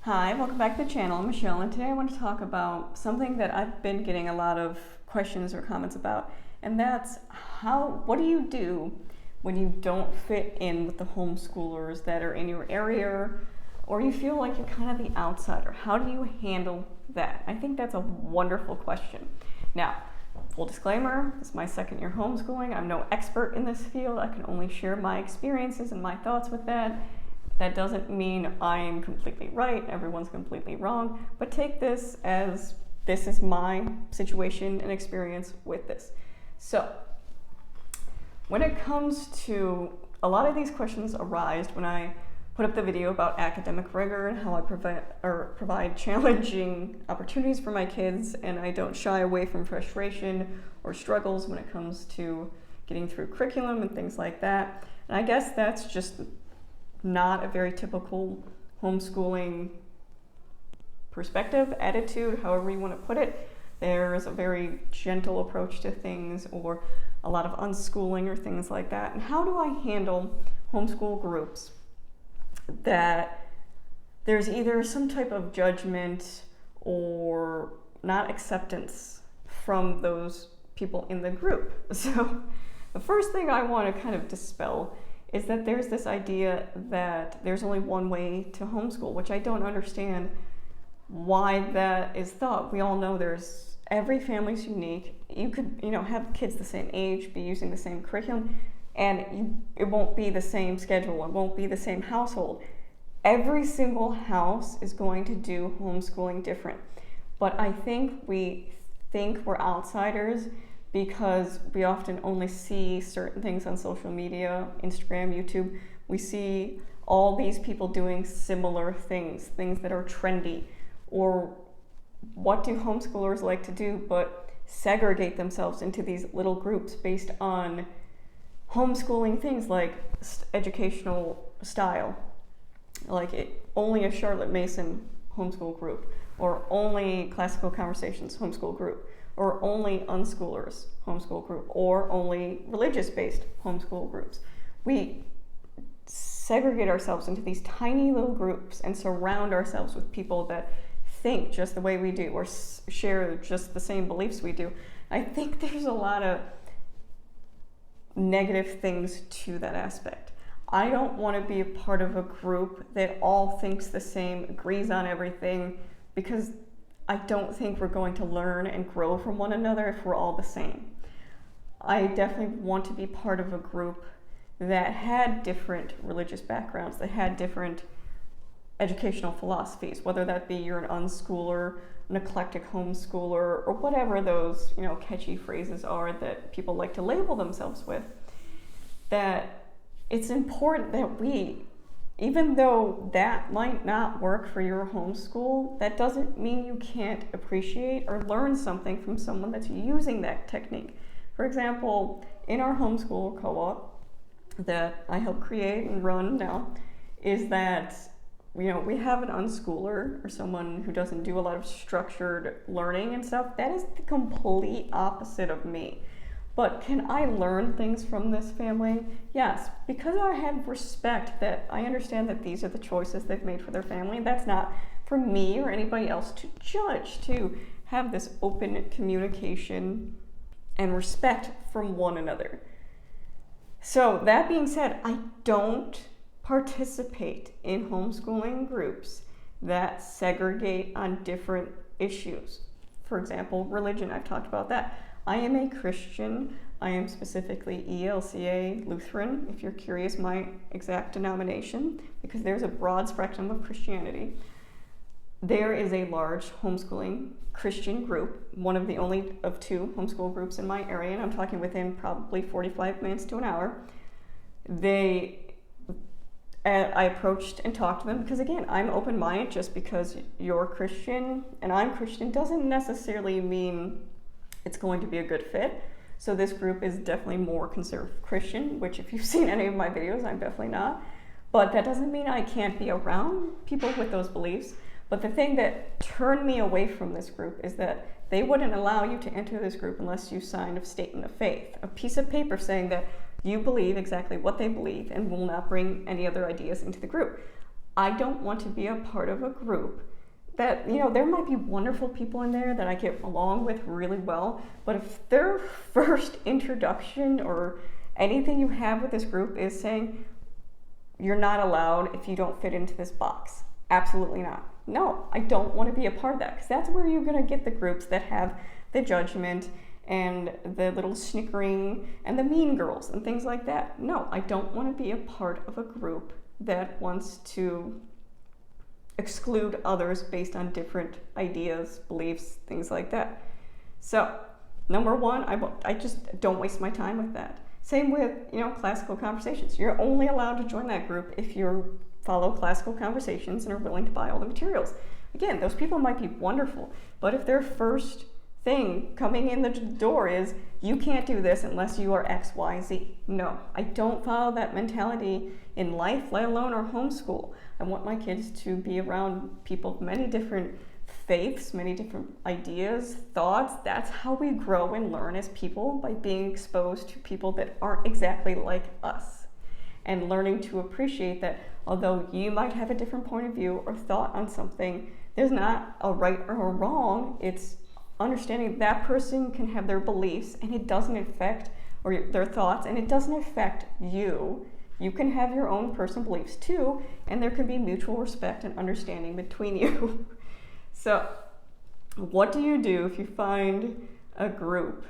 Hi, welcome back to the channel. I'm Michelle, and today I want to talk about something that I've been getting a lot of questions or comments about, and that's what do you do when you don't fit in with the homeschoolers that are in your area, or you feel like you're kind of the outsider? How do you handle that? I think that's a wonderful question. Now, full disclaimer, this is my second year homeschooling. I'm no expert in this field. I can only share my experiences and my thoughts with that. That doesn't mean I'm completely right, everyone's completely wrong, but take this as this is my situation and experience with this. So, when it comes to, a lot of these questions arise when I put up the video about academic rigor and how I provide challenging opportunities for my kids, and I don't shy away from frustration or struggles when it comes to getting through curriculum and things like that. And I guess that's just not a very typical homeschooling perspective, attitude, however you want to put it. There's a very gentle approach to things, or a lot of unschooling or things like that. And how do I handle homeschool groups that there's either some type of judgment or not acceptance from those people in the group? So the first thing I want to kind of dispel is that there's this idea that there's only one way to homeschool, which I don't understand why that is thought. We all know every family's unique. You could, have kids the same age, be using the same curriculum, and it won't be the same schedule, it won't be the same household. Every single house is going to do homeschooling different. But I think we think we're outsiders because we often only see certain things on social media, Instagram, YouTube. We see all these people doing similar things that are trendy. Or what do homeschoolers like to do but segregate themselves into these little groups based on homeschooling things like educational style, like only a Charlotte Mason homeschool group, or only classical conversations homeschool group, or only unschoolers homeschool group, or only religious-based homeschool groups. We segregate ourselves into these tiny little groups and surround ourselves with people that think just the way we do, or share just the same beliefs we do. I think there's a lot of negative things to that aspect. I don't want to be a part of a group that all thinks the same, agrees on everything, because I don't think we're going to learn and grow from one another if we're all the same. I definitely want to be part of a group that had different religious backgrounds, that had different educational philosophies, whether that be you're an unschooler, an eclectic homeschooler, or whatever those catchy phrases are that people like to label themselves with. That it's important that even though that might not work for your homeschool, that doesn't mean you can't appreciate or learn something from someone that's using that technique. For example, in our homeschool co-op that I help create and run now, is that we have an unschooler, or someone who doesn't do a lot of structured learning and stuff. That is the complete opposite of me. But can I learn things from this family? Yes, because I have respect that I understand that these are the choices they've made for their family. That's not for me or anybody else to judge, to have this open communication and respect from one another. So that being said, I don't participate in homeschooling groups that segregate on different issues. For example, religion, I've talked about that. I am a Christian. I am specifically ELCA Lutheran, if you're curious, my exact denomination, because there's a broad spectrum of Christianity. There is a large homeschooling Christian group, one of the only of two homeschool groups in my area, and I'm talking within probably 45 minutes to an hour. I approached and talked to them because, again, I'm open-minded. Just because you're Christian and I'm Christian doesn't necessarily mean it's going to be a good fit. So this group is definitely more conservative Christian, which if you've seen any of my videos, I'm definitely not. But that doesn't mean I can't be around people with those beliefs. But the thing that turned me away from this group is that they wouldn't allow you to enter this group unless you signed a statement of faith, a piece of paper saying that you believe exactly what they believe and will not bring any other ideas into the group. I don't want to be a part of a group that, there might be wonderful people in there that I get along with really well, but if their first introduction or anything you have with this group is saying, you're not allowed if you don't fit into this box. Absolutely not. No, I don't want to be a part of that, because that's where you're going to get the groups that have the judgment and the little snickering and the mean girls and things like that. No, I don't want to be a part of a group that wants to exclude others based on different ideas, beliefs, things like that. So, number one, I just don't waste my time with that. Same with, classical conversations. You're only allowed to join that group if you follow classical conversations and are willing to buy all the materials. Again, those people might be wonderful, but if their first thing coming in the door is, you can't do this unless you are X, Y, Z. No, I don't follow that mentality in life, let alone our homeschool. I want my kids to be around people of many different faiths, many different ideas, thoughts. That's how we grow and learn as people, by being exposed to people that aren't exactly like us, and learning to appreciate that although you might have a different point of view or thought on something, there's not a right or a wrong. It's understanding that person can have their beliefs and it doesn't affect, or their thoughts, and it doesn't affect you. You can have your own personal beliefs too, and there can be mutual respect and understanding between you. So, what do you do if you find a group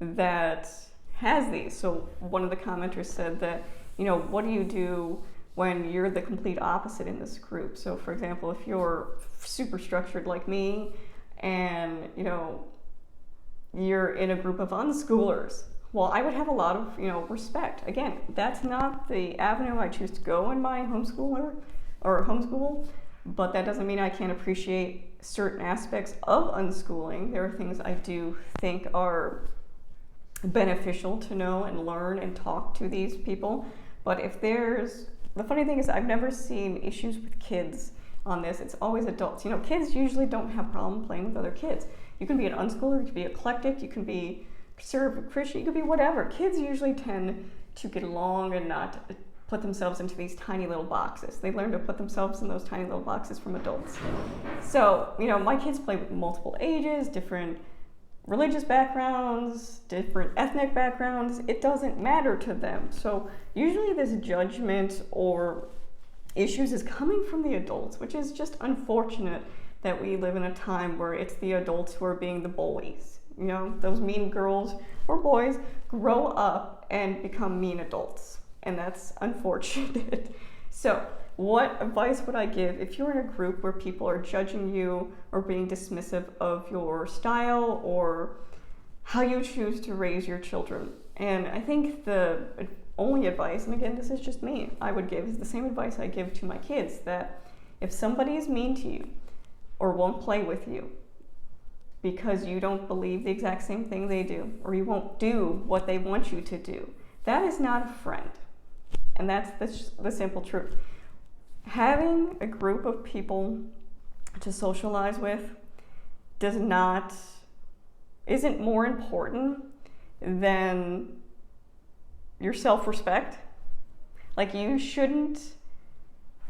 that has these? So, one of the commenters said that, what do you do when you're the complete opposite in this group? So, for example, if you're super structured like me, and, you're in a group of unschoolers, well, I would have a lot of, respect. Again, that's not the avenue I choose to go in my homeschool, but that doesn't mean I can't appreciate certain aspects of unschooling. There are things I do think are beneficial to know and learn and talk to these people. But the funny thing is, I've never seen issues with kids on this. It's always adults. Kids usually don't have problem playing with other kids. You can be an unschooler, you can be eclectic, you can be conservative Christian, you can be whatever. Kids usually tend to get along and not put themselves into these tiny little boxes. They learn to put themselves in those tiny little boxes from adults. So, my kids play with multiple ages, different religious backgrounds, different ethnic backgrounds. It doesn't matter to them. So usually this judgment or issues is coming from the adults, which is just unfortunate that we live in a time where it's the adults who are being the bullies. Those mean girls or boys grow up and become mean adults, and that's unfortunate. So, what advice would I give if you're in a group where people are judging you or being dismissive of your style or how you choose to raise your children? And I think the only advice, and again, this is just me, I would give is the same advice I give to my kids, that if somebody is mean to you or won't play with you because you don't believe the exact same thing they do, or you won't do what they want you to do, that is not a friend. And that's the simple truth. Having a group of people to socialize with isn't more important than your self-respect. Like, you shouldn't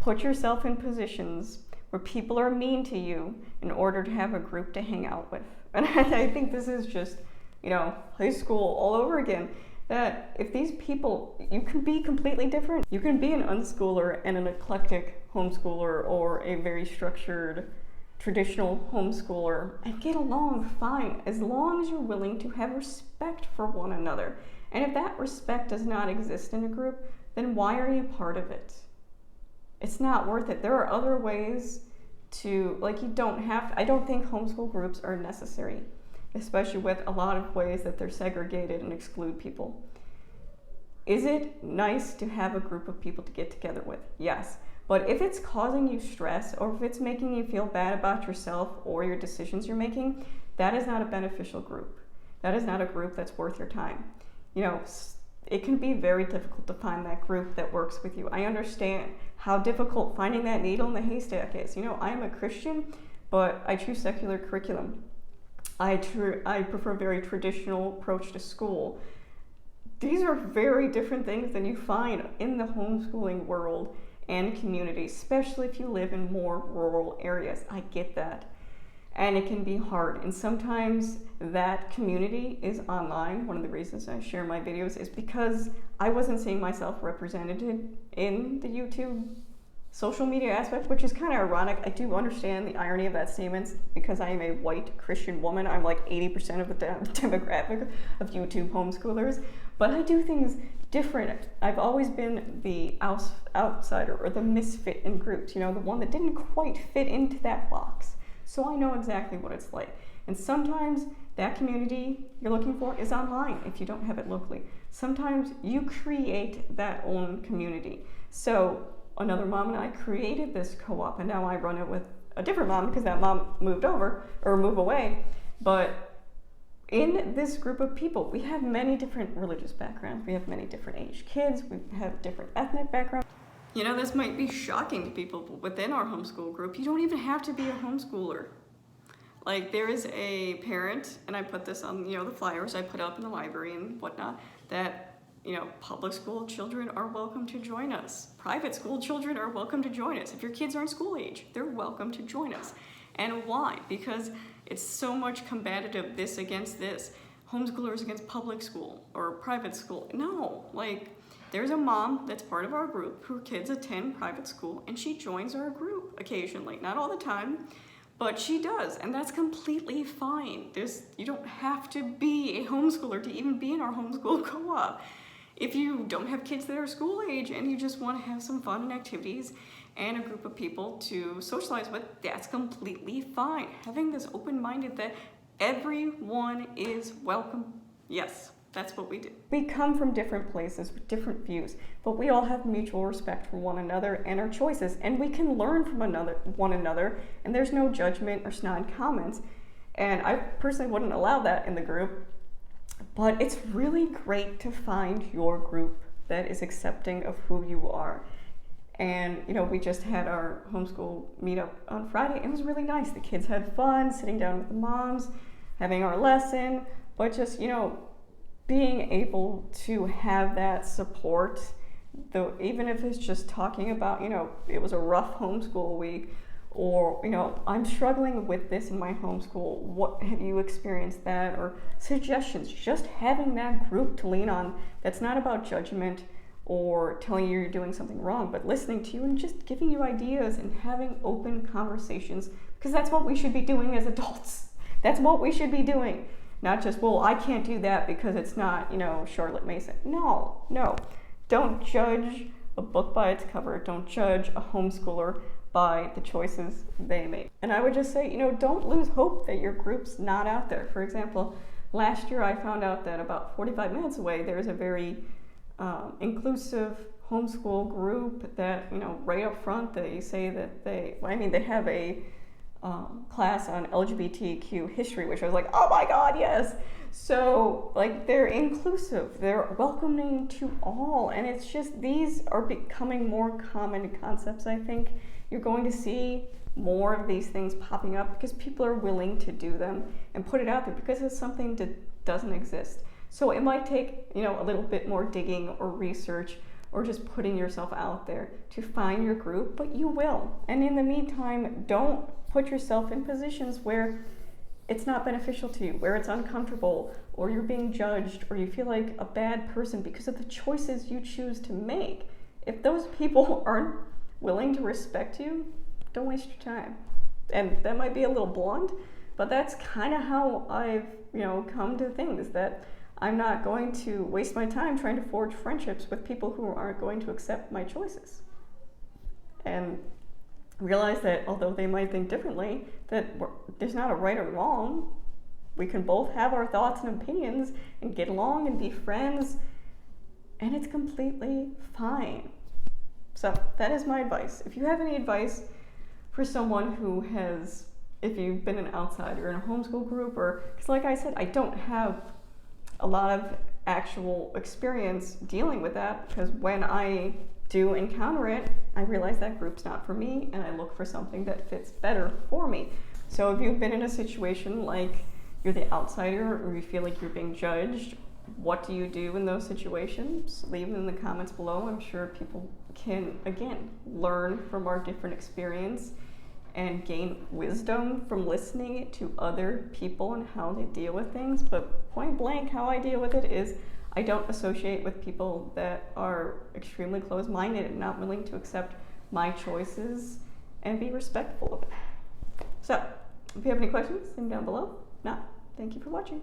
put yourself in positions where people are mean to you in order to have a group to hang out with. And I think this is just, high school all over again. That if these people, you can be completely different. You can be an unschooler and an eclectic homeschooler, or a very structured traditional homeschooler, and get along fine, as long as you're willing to have respect for one another. And if that respect does not exist in a group, then why are you part of it? It's not worth it. There are other ways to, I don't think homeschool groups are necessary, especially with a lot of ways that they're segregated and exclude people. Is it nice to have a group of people to get together with? Yes. But if it's causing you stress, or if it's making you feel bad about yourself or your decisions you're making, that is not a beneficial group. That is not a group that's worth your time. It can be very difficult to find that group that works with you. I understand how difficult finding that needle in the haystack is. I am a Christian, but I choose secular curriculum. I prefer a very traditional approach to school. These are very different things than you find in the homeschooling world and community, especially if you live in more rural areas. I get that. And it can be hard. And sometimes that community is online. One of the reasons I share my videos is because I wasn't seeing myself represented in the YouTube social media aspect, which is kind of ironic. I do understand the irony of that statement because I am a white Christian woman. I'm like 80% of the demographic of YouTube homeschoolers. But I do things different. I've always been the outsider or the misfit in groups, the one that didn't quite fit into that box. So I know exactly what it's like. And sometimes that community you're looking for is online if you don't have it locally. Sometimes you create that own community. So another mom and I created this co-op, and now I run it with a different mom because that mom moved away. But in this group of people, we have many different religious backgrounds. We have many different age kids. We have different ethnic backgrounds. This might be shocking to people, but within our homeschool group, you don't even have to be a homeschooler. Like, there is a parent, and I put this on, the flyers I put up in the library and whatnot, that, public school children are welcome to join us. Private school children are welcome to join us. If your kids aren't school age, they're welcome to join us. And why? Because it's so much combative, this against this. Homeschoolers against public school or private school. No, there's a mom that's part of our group, her kids attend private school, and she joins our group occasionally. Not all the time, but she does, and that's completely fine. You don't have to be a homeschooler to even be in our homeschool co-op. If you don't have kids that are school age and you just want to have some fun and activities and a group of people to socialize with, that's completely fine. Having this open-minded that everyone is welcome, yes. That's what we do. We come from different places with different views, but we all have mutual respect for one another and our choices, and we can learn from one another, and there's no judgment or snide comments. And I personally wouldn't allow that in the group, but it's really great to find your group that is accepting of who you are. And, we just had our homeschool meetup on Friday. It was really nice. The kids had fun sitting down with the moms, having our lesson, but just, being able to have that support, though, even if it's just talking about, it was a rough homeschool week, or, I'm struggling with this in my homeschool. What have you experienced that? Or suggestions, just having that group to lean on that's not about judgment or telling you you're doing something wrong, but listening to you and just giving you ideas and having open conversations, because that's what we should be doing as adults. That's what we should be doing. Not just, well, I can't do that because it's not, Charlotte Mason. No. Don't judge a book by its cover. Don't judge a homeschooler by the choices they make. And I would just say, don't lose hope that your group's not out there. For example, last year I found out that about 45 minutes away, there's a very inclusive homeschool group that, right up front, they say that they have a class on LGBTQ history, which I was like, oh my God, yes. So they're inclusive, they're welcoming to all, and it's just, these are becoming more common concepts. I think you're going to see more of these things popping up because people are willing to do them and put it out there because it's something that doesn't exist. So it might take, a little bit more digging or research or just putting yourself out there to find your group, but you will. And in the meantime, don't put yourself in positions where it's not beneficial to you, where it's uncomfortable, or you're being judged, or you feel like a bad person because of the choices you choose to make. If those people aren't willing to respect you, don't waste your time. And that might be a little blunt, but that's kind of how I've, come to things, that I'm not going to waste my time trying to forge friendships with people who aren't going to accept my choices. And realize that although they might think differently, that there's not a right or wrong. We can both have our thoughts and opinions and get along and be friends, and it's completely fine. So that is my advice. If you have any advice for someone who has, if you've been an outsider in a homeschool group, or, because like I said, I don't have a lot of actual experience dealing with that, because when I do encounter it, I realize that group's not for me, and I look for something that fits better for me. So if you've been in a situation like you're the outsider, or you feel like you're being judged, what do you do in those situations? Leave them in the comments below. I'm sure people can, again, learn from our different experience and gain wisdom from listening to other people and how they deal with things. But point blank, how I deal with it is I don't associate with people that are extremely closed-minded and not willing to accept my choices and be respectful of it. So, if you have any questions, leave them down below. If not, thank you for watching.